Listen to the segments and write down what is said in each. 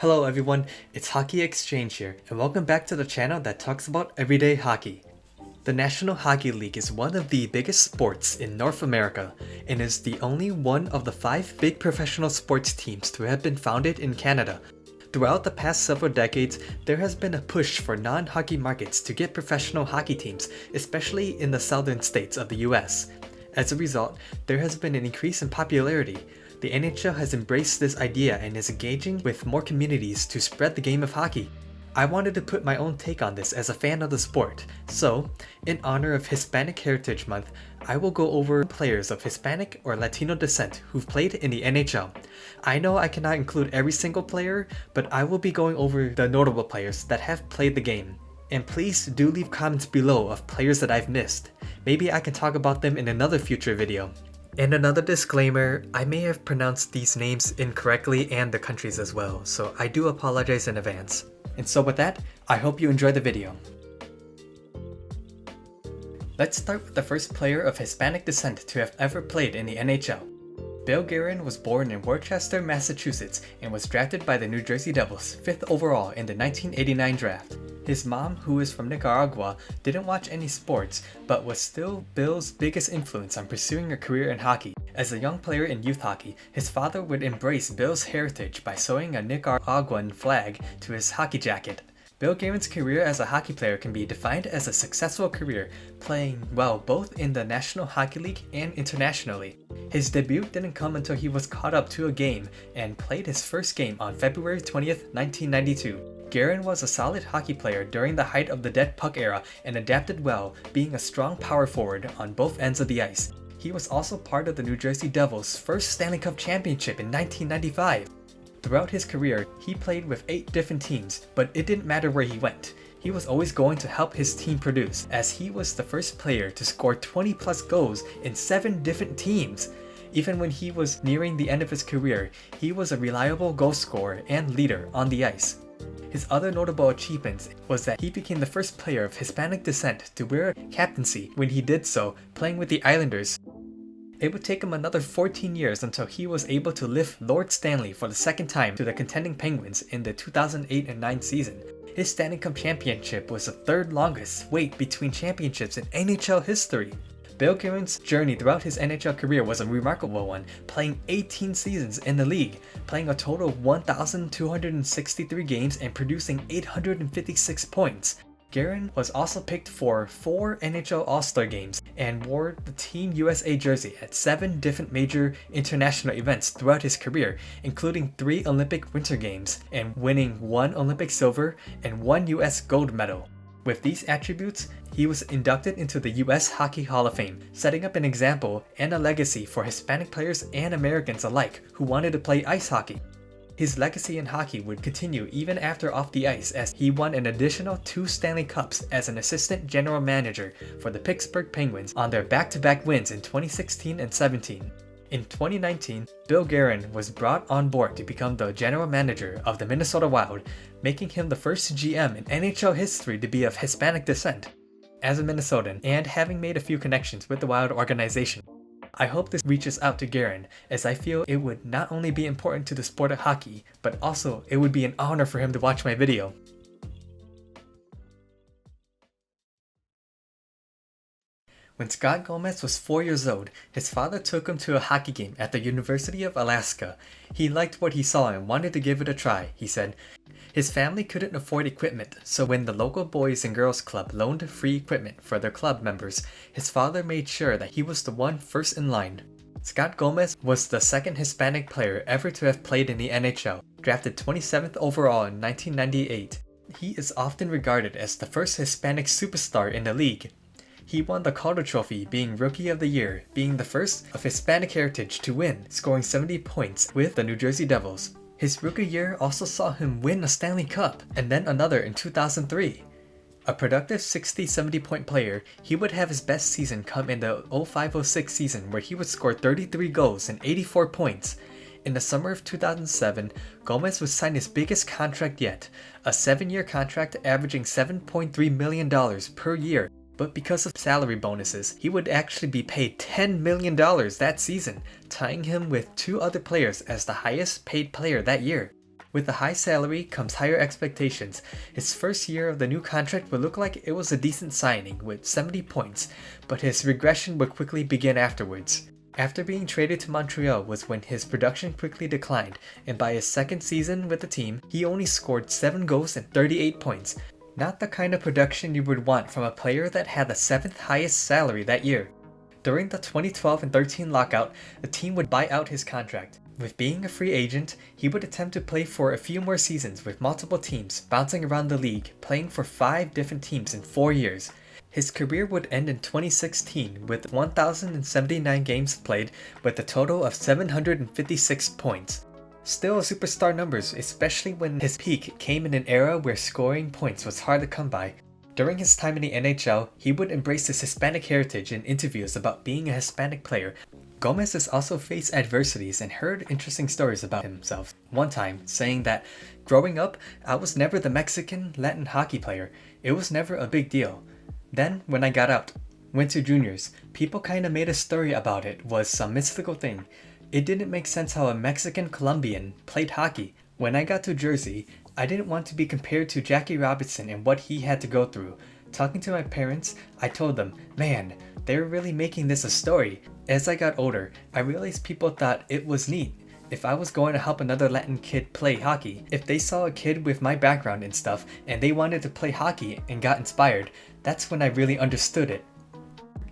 Hello everyone, it's hockeyXchange here, and welcome back to the channel that talks about everyday hockey. The National Hockey League is one of the biggest sports in North America, and is the only one of the 5 big professional sports teams to have been founded in Canada. Throughout the past several decades, there has been a push for non-hockey markets to get professional hockey teams, especially in the southern states of the US. As a result, there has been an increase in popularity. The NHL has embraced this idea and is engaging with more communities to spread the game of hockey. I wanted to put my own take on this as a fan of the sport, so, in honor of Hispanic Heritage Month, I will go over players of Hispanic or Latino descent who've played in the NHL. I know I cannot include every single player, but I will be going over the notable players that have played the game. And please do leave comments below of players that I've missed. Maybe I can talk about them in another future video. And another disclaimer, I may have pronounced these names incorrectly and the countries as well, so I do apologize in advance. And so with that, I hope you enjoy the video. Let's start with the first player of Hispanic descent to have ever played in the NHL. Bill Guerin was born in Worcester, Massachusetts, and was drafted by the New Jersey Devils 5th overall in the 1989 draft. His mom, who is from Nicaragua, didn't watch any sports, but was still Bill's biggest influence on pursuing a career in hockey. As a young player in youth hockey, his father would embrace Bill's heritage by sewing a Nicaraguan flag to his hockey jacket. Bill Guerin's career as a hockey player can be defined as a successful career, playing well both in the National Hockey League and internationally. His debut didn't come until he was caught up to a game and played his first game on February 20th, 1992. Guerin was a solid hockey player during the height of the dead puck era and adapted well, being a strong power forward on both ends of the ice. He was also part of the New Jersey Devils' first Stanley Cup championship in 1995. Throughout his career, he played with 8 different teams, but it didn't matter where he went. He was always going to help his team produce, as he was the first player to score 20 plus goals in 7 different teams. Even when he was nearing the end of his career, he was a reliable goal scorer and leader on the ice. His other notable achievements was that he became the first player of Hispanic descent to wear a captaincy when he did so, playing with the Islanders. It would take him another 14 years until he was able to lift Lord Stanley for the second time to the contending Penguins in the 2008 and 9 season. His Stanley Cup championship was the 3rd longest wait between championships in NHL history. Bill Guerin's journey throughout his NHL career was a remarkable one, playing 18 seasons in the league, playing a total of 1,263 games and producing 856 points. Guerin was also picked for 4 NHL All-Star games and wore the Team USA jersey at 7 different major international events throughout his career, including 3 Olympic Winter Games, and winning 1 Olympic silver and 1 US gold medal. With these attributes, he was inducted into the US Hockey Hall of Fame, setting up an example and a legacy for Hispanic players and Americans alike who wanted to play ice hockey. His legacy in hockey would continue even after off the ice, as he won an additional 2 Stanley Cups as an assistant general manager for the Pittsburgh Penguins on their back-to-back wins in 2016 and 17. In 2019, Bill Guerin was brought on board to become the general manager of the Minnesota Wild, making him the first GM in NHL history to be of Hispanic descent. As a Minnesotan, and having made a few connections with the Wild organization, I hope this reaches out to Guerin, as I feel it would not only be important to the sport of hockey, but also it would be an honor for him to watch my video. When Scott Gomez was 4 years old, his father took him to a hockey game at the University of Alaska. He liked what he saw and wanted to give it a try, he said. His family couldn't afford equipment, so when the local Boys and Girls Club loaned free equipment for their club members, his father made sure that he was the one first in line. Scott Gomez was the 2nd Hispanic player ever to have played in the NHL, drafted 27th overall in 1998. He is often regarded as the first Hispanic superstar in the league. He won the Calder Trophy, being Rookie of the Year, being the first of Hispanic heritage to win, scoring 70 points with the New Jersey Devils. His rookie year also saw him win a Stanley Cup, and then another in 2003. A productive 60-70 point player, he would have his best season come in the 05-06 season, where he would score 33 goals and 84 points. In the summer of 2007, Gomez would sign his biggest contract yet, a 7-year contract averaging $7.3 million per year. But because of salary bonuses, he would actually be paid $10 million that season, tying him with 2 other players as the highest paid player that year. With a high salary comes higher expectations. His first year of the new contract would look like it was a decent signing with 70 points, but his regression would quickly begin afterwards. After being traded to Montreal was when his production quickly declined, and by his second season with the team, he only scored 7 goals and 38 points. Not the kind of production you would want from a player that had the 7th highest salary that year. During the 2012 and 13 lockout, the team would buy out his contract. With being a free agent, he would attempt to play for a few more seasons with multiple teams, bouncing around the league, playing for 5 different teams in 4 years. His career would end in 2016 with 1,079 games played with a total of 756 points. Still a superstar numbers, especially when his peak came in an era where scoring points was hard to come by. During his time in the NHL, he would embrace his Hispanic heritage in interviews about being a Hispanic player. Gomez has also faced adversities and heard interesting stories about himself. One time, saying that, "Growing up, I was never the Mexican Latin hockey player. It was never a big deal. Then, when I got out, went to juniors, people kinda made a story about it was some mystical thing. It didn't make sense how a Mexican Colombian played hockey. When I got to Jersey, I didn't want to be compared to Jackie Robinson and what he had to go through. Talking to my parents, I told them, man, they're really making this a story. As I got older, I realized people thought it was neat. If I was going to help another Latin kid play hockey, if they saw a kid with my background and stuff and they wanted to play hockey and got inspired, that's when I really understood it."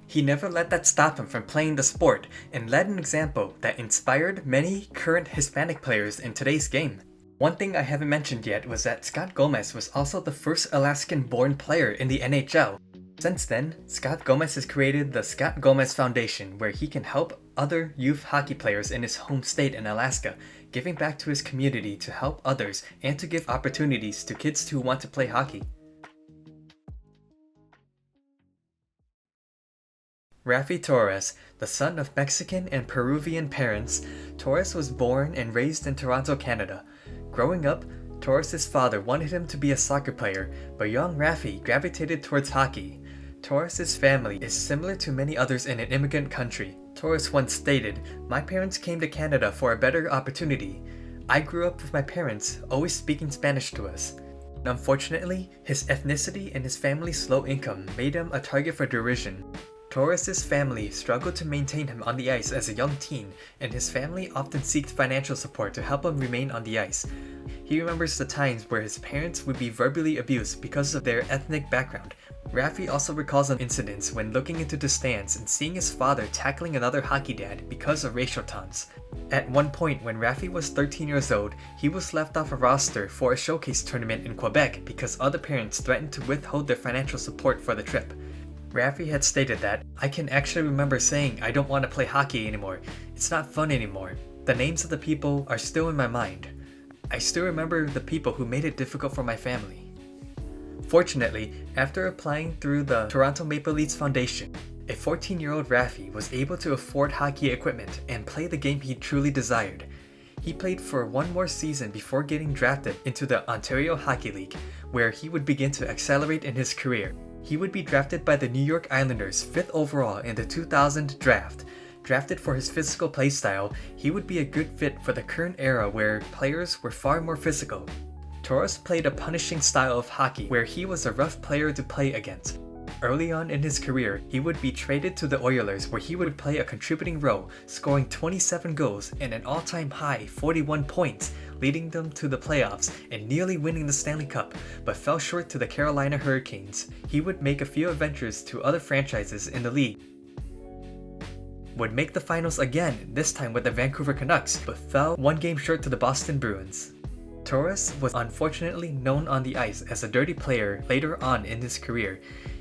He never let that stop him from playing the sport and led an example that inspired many current Hispanic players in today's game. One thing I haven't mentioned yet was that Scott Gomez was also the first Alaskan-born player in the NHL. Since then, Scott Gomez has created the Scott Gomez Foundation where he can help other youth hockey players in his home state in Alaska, giving back to his community to help others and to give opportunities to kids who want to play hockey. Raffi Torres, the son of Mexican and Peruvian parents, Torres was born and raised in Toronto, Canada. Growing up, Torres' father wanted him to be a soccer player, but young Raffi gravitated towards hockey. Torres' family is similar to many others in an immigrant country. Torres once stated, "My parents came to Canada for a better opportunity. I grew up with my parents always speaking Spanish to us." Unfortunately, his ethnicity and his family's low income made him a target for derision. Torres' family struggled to maintain him on the ice as a young teen, and his family often sought financial support to help him remain on the ice. He remembers the times where his parents would be verbally abused because of their ethnic background. Raffi also recalls some incidents when looking into the stands and seeing his father tackling another hockey dad because of racial taunts. At one point when Raffi was 13 years old, he was left off a roster for a showcase tournament in Quebec because other parents threatened to withhold their financial support for the trip. Raffi had stated that, "I can actually remember saying I don't want to play hockey anymore. It's not fun anymore. The names of the people are still in my mind. I still remember the people who made it difficult for my family." Fortunately, after applying through the Toronto Maple Leafs Foundation, a 14-year-old Raffi was able to afford hockey equipment and play the game he truly desired. He played for one more season before getting drafted into the Ontario Hockey League, where he would begin to accelerate in his career. He would be drafted by the New York Islanders 5th overall in the 2000 draft. Drafted for his physical playstyle, he would be a good fit for the current era where players were far more physical. Torres played a punishing style of hockey where he was a rough player to play against. Early on in his career, he would be traded to the Oilers where he would play a contributing role, scoring 27 goals and an all-time high 41 points, leading them to the playoffs and nearly winning the Stanley Cup, but fell short to the Carolina Hurricanes. He would make a few adventures to other franchises in the league. Would make the finals again, this time with the Vancouver Canucks, but fell one game short to the Boston Bruins. Torres was unfortunately known on the ice as a dirty player later on in his career.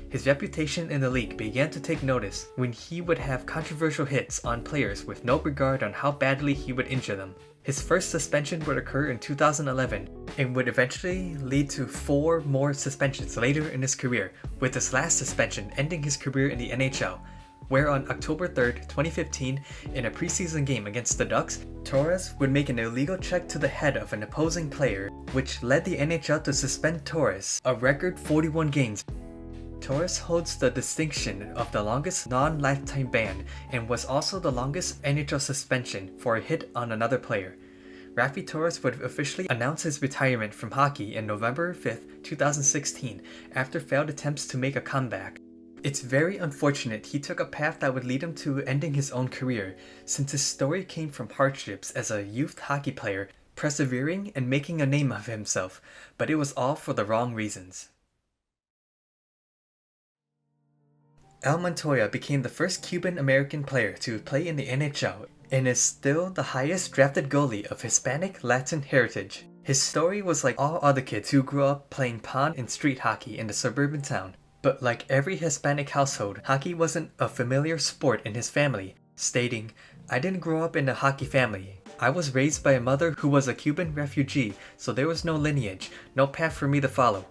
His reputation in the league began to take notice when he would have controversial hits on players with no regard on how badly he would injure them. His first suspension would occur in 2011 and would eventually lead to 4 more suspensions later in his career, with his last suspension ending his career in the NHL, where on October 3rd, 2015, in a preseason game against the Ducks, Torres would make an illegal check to the head of an opposing player, which led the NHL to suspend Torres a record 41 games. Torres holds the distinction of the longest non-lifetime ban and was also the longest NHL suspension for a hit on another player. Raffi Torres would officially announce his retirement from hockey on November 5th, 2016, after failed attempts to make a comeback. It's very unfortunate he took a path that would lead him to ending his own career, since his story came from hardships as a youth hockey player, persevering and making a name of himself, but it was all for the wrong reasons. Montoya became the first Cuban-American player to play in the NHL and is still the highest drafted goalie of Hispanic Latin heritage. His story was like all other kids who grew up playing pond and street hockey in the suburban town. But like every Hispanic household, hockey wasn't a familiar sport in his family, stating, "I didn't grow up in a hockey family. I was raised by a mother who was a Cuban refugee, so there was no lineage, no path for me to follow.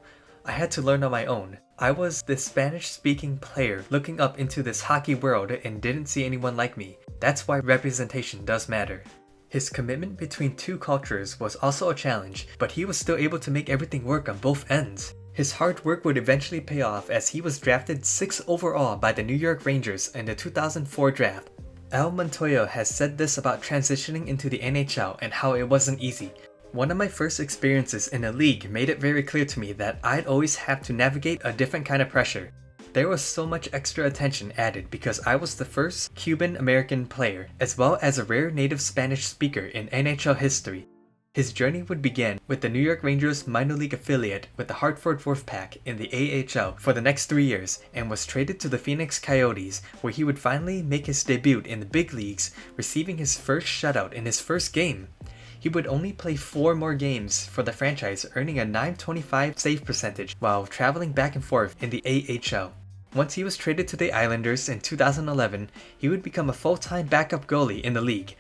I had to learn on my own. I was this Spanish-speaking player looking up into this hockey world and didn't see anyone like me. That's why representation does matter." His commitment between two cultures was also a challenge, but he was still able to make everything work on both ends. His hard work would eventually pay off as he was drafted 6th overall by the New York Rangers in the 2004 draft. Montoya has said this about transitioning into the NHL and how it wasn't easy. "One of my first experiences in a league made it very clear to me that I'd always have to navigate a different kind of pressure. There was so much extra attention added because I was the first Cuban-American player, as well as a rare native Spanish speaker in NHL history." His journey would begin with the New York Rangers minor league affiliate with the Hartford Wolfpack in the AHL for the next 3 years and was traded to the Phoenix Coyotes, where he would finally make his debut in the big leagues, receiving his first shutout in his first game. He would only play 4 more games for the franchise, earning a .925 save percentage while traveling back and forth in the AHL. Once he was traded to the Islanders in 2011, he would become a full-time backup goalie in the league.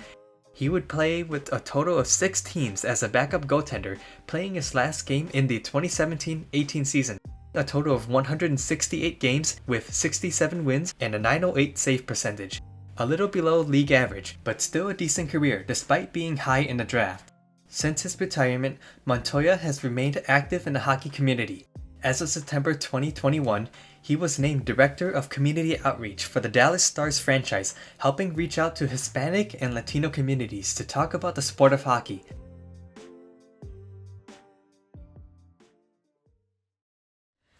He would play with a total of 6 teams as a backup goaltender, playing his last game in the 2017-18 season. A total of 168 games with 67 wins and a .908 save percentage. A little below league average, but still a decent career despite being high in the draft. Since his retirement, Montoya has remained active in the hockey community. As of September 2021, he was named Director of Community Outreach for the Dallas Stars franchise, helping reach out to Hispanic and Latino communities to talk about the sport of hockey.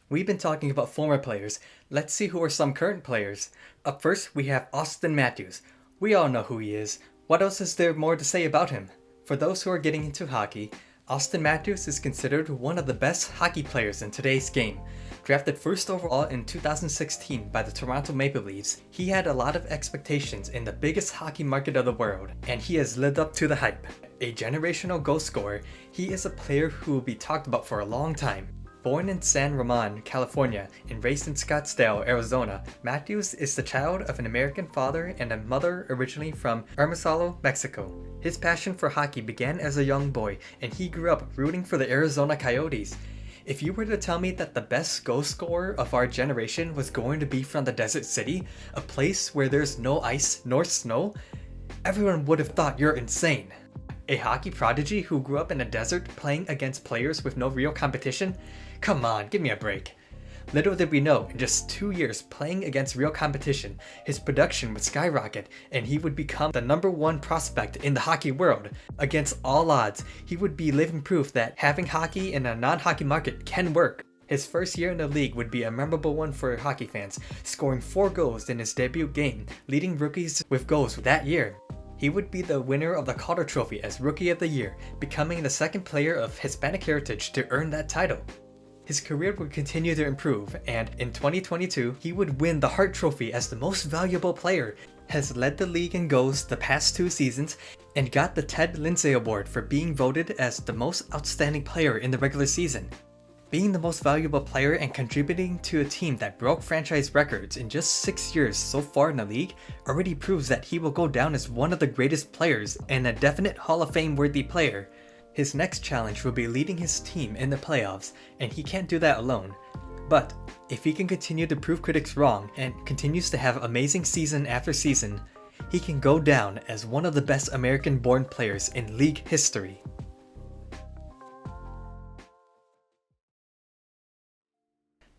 We've been talking about former players. Let's see who are some current players. Up first, we have Auston Matthews. We all know who he is. What else is there more to say about him? For those who are getting into hockey, Auston Matthews is considered one of the best hockey players in today's game. Drafted 1st overall in 2016 by the Toronto Maple Leafs, he had a lot of expectations in the biggest hockey market of the world, and he has lived up to the hype. A generational goal scorer, he is a player who will be talked about for a long time. Born in San Ramon, California, and raised in Scottsdale, Arizona, Matthews is the child of an American father and a mother originally from Hermosillo, Mexico. His passion for hockey began as a young boy, and he grew up rooting for the Arizona Coyotes. If you were to tell me that the best goal scorer of our generation was going to be from the desert city, a place where there's no ice nor snow, everyone would have thought you're insane. A hockey prodigy who grew up in a desert playing against players with no real competition? Come on, give me a break. Little did we know, in just 2 years playing against real competition, his production would skyrocket and he would become the #1 prospect in the hockey world. Against all odds, he would be living proof that having hockey in a non-hockey market can work. His first year in the league would be a memorable one for hockey fans, scoring 4 goals in his debut game, leading rookies with goals that year. He would be the winner of the Calder Trophy as Rookie of the Year, becoming the 2nd player of Hispanic heritage to earn that title. His career would continue to improve, and in 2022, he would win the Hart Trophy as the most valuable player, has led the league in goals the past 2 seasons, and got the Ted Lindsay Award for being voted as the most outstanding player in the regular season. Being the most valuable player and contributing to a team that broke franchise records in just 6 years so far in the league already proves that he will go down as one of the greatest players and a definite Hall of Fame worthy player. His next challenge will be leading his team in the playoffs, and he can't do that alone. But if he can continue to prove critics wrong and continues to have amazing season after season, he can go down as one of the best American-born players in league history.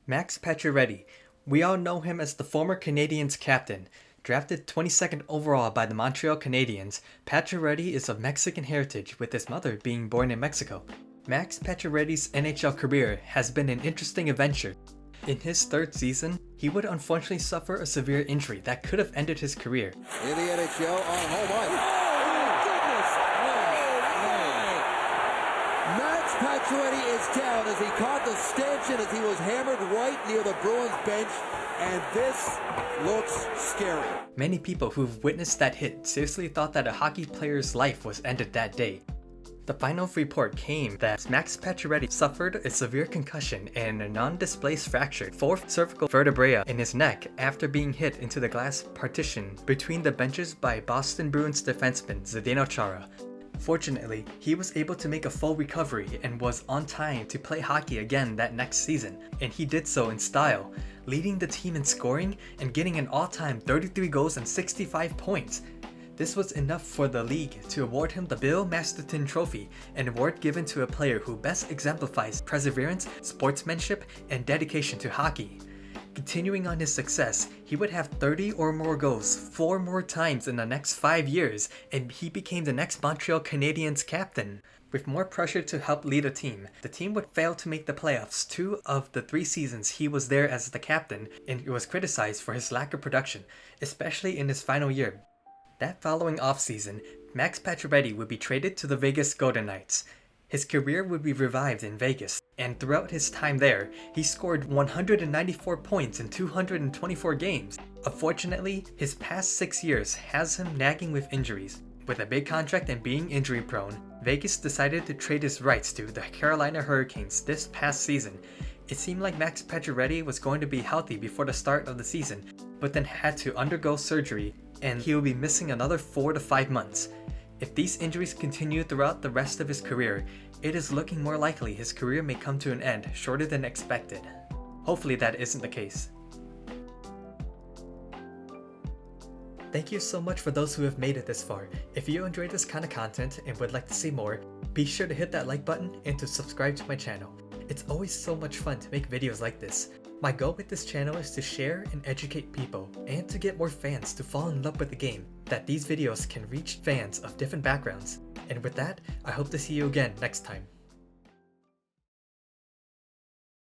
Max Pacioretty. We all know him as the former Canadiens captain. Drafted 22nd overall by the Montreal Canadiens, Pacioretty is of Mexican heritage, with his mother being born in Mexico. Max Pacioretty's NHL career has been an interesting adventure. In his third season, he would unfortunately suffer a severe injury that could have ended his career. In the NHL on home ice. Max Pacioretty is down as he caught the stanchion as he was hammered right near the Bruins bench, and this looks scary. Many people who've witnessed that hit seriously thought that a hockey player's life was ended that day. The final report came that Max Pacioretty suffered a severe concussion and a non-displaced fractured fourth cervical vertebra in his neck after being hit into the glass partition between the benches by Boston Bruins defenseman Zdeno Chara. Fortunately, he was able to make a full recovery and was on time to play hockey again that next season, and he did so in style, leading the team in scoring and getting an all-time 33 goals and 65 points. This was enough for the league to award him the Bill Masterton Trophy, an award given to a player who best exemplifies perseverance, sportsmanship, and dedication to hockey. Continuing on his success, he would have 30 or more goals 4 more times in the next 5 years, and he became the next Montreal Canadiens captain. With more pressure to help lead a team, the team would fail to make the playoffs 2 of the 3 seasons he was there as the captain, and he was criticized for his lack of production, especially in his final year. That following offseason, Max Pacioretty would be traded to the Vegas Golden Knights. His career would be revived in Vegas, and throughout his time there, he scored 194 points in 224 games. Unfortunately, his past 6 years has him nagging with injuries. With a big contract and being injury prone, Vegas decided to trade his rights to the Carolina Hurricanes this past season. It seemed like Max Pacioretty was going to be healthy before the start of the season, but then had to undergo surgery, and he will be missing another 4 to 5 months. If these injuries continue throughout the rest of his career, it is looking more likely his career may come to an end shorter than expected. Hopefully that isn't the case. Thank you so much for those who have made it this far. If you enjoyed this kind of content and would like to see more, be sure to hit that like button and to subscribe to my channel. It's always so much fun to make videos like this. My goal with this channel is to share and educate people, and to get more fans to fall in love with the game, that these videos can reach fans of different backgrounds. And with that, I hope to see you again next time.